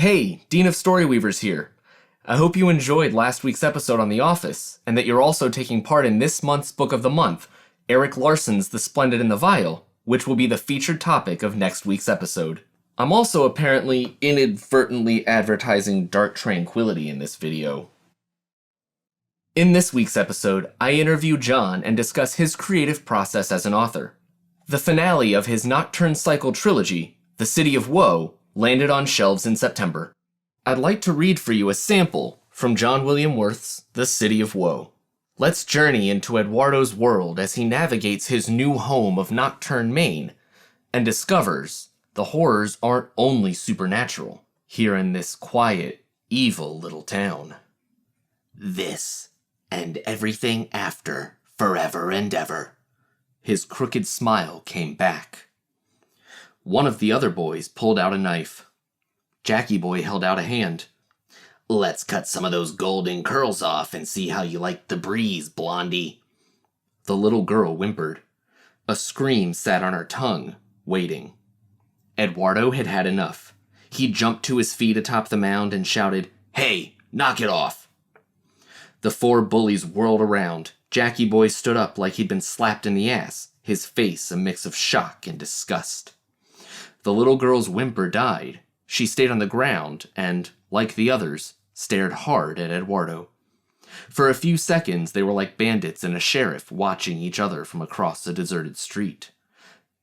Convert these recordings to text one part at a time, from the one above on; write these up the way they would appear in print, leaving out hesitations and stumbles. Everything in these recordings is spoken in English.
Hey, Dean of Storyweavers here. I hope you enjoyed last week's episode on The Office, and that you're also taking part in this month's Book of the Month, Eric Larson's The Splendid and the Vile, which will be the featured topic of next week's episode. I'm also apparently inadvertently advertising Dark Tranquility in this video. In this week's episode, I interview John and discuss his creative process as an author. The finale of his Nocturne cycle trilogy, The City of Woe, landed on shelves in September. I'd like to read for you a sample from John William Worth's The City of Woe. Let's journey into Eduardo's world as he navigates his new home of Nocturne, Maine, and discovers the horrors aren't only supernatural here in this quiet, evil little town. This, and everything after, forever and ever. His crooked smile came back. One of the other boys pulled out a knife. Jackie Boy held out a hand. "Let's cut some of those golden curls off and see how you like the breeze, Blondie." The little girl whimpered. A scream sat on her tongue, waiting. Eduardo had had enough. He jumped to his feet atop the mound and shouted, "Hey, knock it off!" The four bullies whirled around. Jackie Boy stood up like he'd been slapped in the ass, his face a mix of shock and disgust. The little girl's whimper died. She stayed on the ground and, like the others, stared hard at Eduardo. For a few seconds, they were like bandits and a sheriff watching each other from across a deserted street.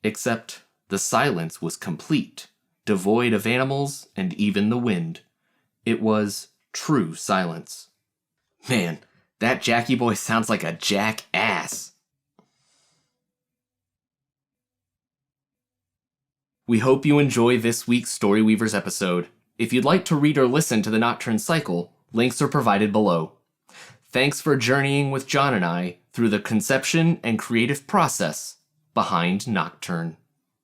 Except the silence was complete, devoid of animals and even the wind. It was true silence. Man, that Jackie Boy sounds like a jackass. We hope you enjoy this week's Storyweavers episode. If you'd like to read or listen to the Nocturne cycle, links are provided below. Thanks for journeying with John and I through the conception and creative process behind Nocturne.